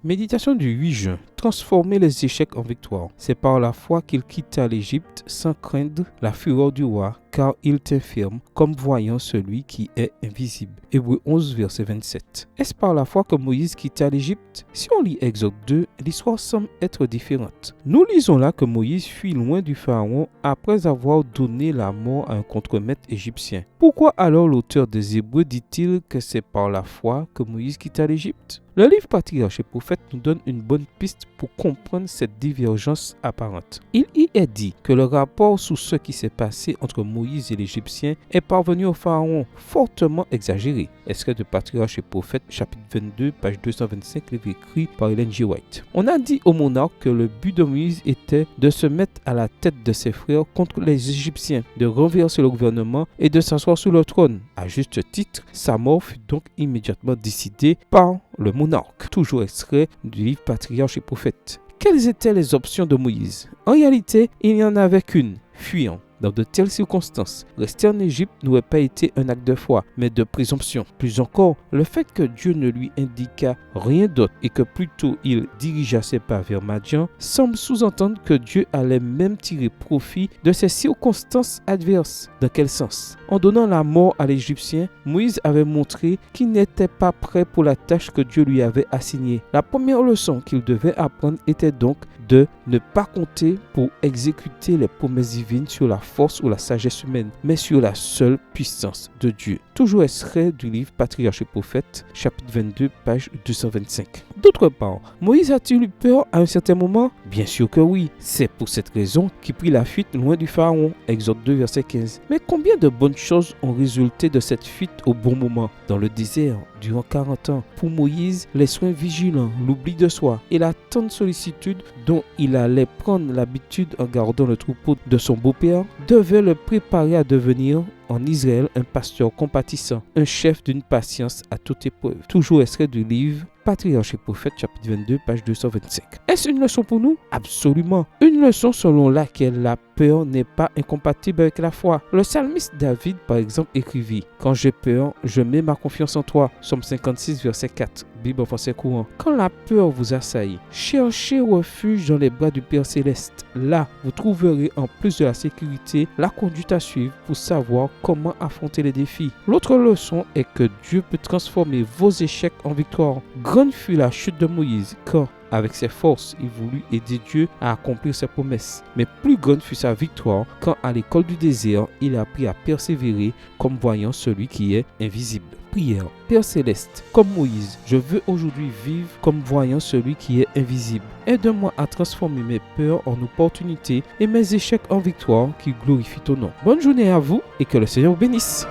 Méditation du 8 juin. Transformer les échecs en victoire. C'est par la foi qu'il quitta l'Égypte sans craindre la fureur du roi, car il tint ferme comme voyant celui qui est invisible. Hébreux 11, verset 27. Est-ce par la foi que Moïse quitta l'Égypte? Si on lit Exode 2, l'histoire semble être différente. Nous lisons là que Moïse fuit loin du pharaon après avoir donné la mort à un contremaître égyptien. Pourquoi alors l'auteur des Hébreux dit-il que c'est par la foi que Moïse quitta l'Égypte? Le livre Patriarches et Prophètes nous donne une bonne piste pour comprendre cette divergence apparente. Il y est dit que le rapport sur ce qui s'est passé entre Moïse et l'Égyptien est parvenu au pharaon fortement exagéré. Extrait de Patriarches et Prophètes, chapitre 22, page 225, livre écrit par Ellen G. White. On a dit au monarque que le but de Moïse était de se mettre à la tête de ses frères contre les Égyptiens, de renverser le gouvernement et de s'asseoir sur le trône. À juste titre, sa mort fut donc immédiatement décidée par le monarque. Toujours extrait du livre Patriarches et Prophètes. Quelles étaient les options de Moïse? En réalité, il n'y en avait qu'une, fuyant. Dans de telles circonstances, rester en Égypte n'aurait pas été un acte de foi, mais de présomption. Plus encore, le fait que Dieu ne lui indiqua rien d'autre et que plutôt il dirigea ses pas vers Madian semble sous-entendre que Dieu allait même tirer profit de ces circonstances adverses. Dans quel sens? En donnant la mort à l'Égyptien, Moïse avait montré qu'il n'était pas prêt pour la tâche que Dieu lui avait assignée. La première leçon qu'il devait apprendre était donc de ne pas compter pour exécuter les promesses divines sur la force ou la sagesse humaine, mais sur la seule puissance de Dieu. Toujours extrait du livre Patriarches et Prophètes, chapitre 22, page 225. D'autre part, Moïse a-t-il eu peur à un certain moment? Bien sûr que oui. C'est pour cette raison qu'il prit la fuite loin du pharaon. Exode 2, verset 15. Mais combien de bonnes choses ont résulté de cette fuite au bon moment? Dans le désert, durant 40 ans. Pour Moïse, les soins vigilants, l'oubli de soi et la tendre sollicitude dont il allait prendre l'habitude en gardant le troupeau de son beau-père devaient le préparer à devenir en Israël un pasteur compatissant, un chef d'une patience à toute épreuve. Toujours extrait du livre Patriarches et Prophètes, chapitre 22, page 225. Est-ce une leçon pour nous? Absolument. Une leçon selon laquelle la peur n'est pas incompatible avec la foi. Le psalmiste David, par exemple, écrivit « Quand j'ai peur, je mets ma confiance en toi » Psaume 56, verset 4, Bible en français courant. Quand la peur vous assaillit, cherchez refuge dans les bras du Père Céleste. Là, vous trouverez en plus de la sécurité, la conduite à suivre pour savoir comment affronter les défis. L'autre leçon est que Dieu peut transformer vos échecs en victoire. Grande fut la chute de Moïse quand, avec ses forces, il voulut aider Dieu à accomplir ses promesses. Mais plus grande fut sa victoire quand, à l'école du désert, il a appris à persévérer comme voyant celui qui est invisible. Prière. Père Céleste, comme Moïse, je veux aujourd'hui vivre comme voyant celui qui est invisible. Aide-moi à transformer mes peurs en opportunités et mes échecs en victoire qui glorifient ton nom. Bonne journée à vous et que le Seigneur vous bénisse.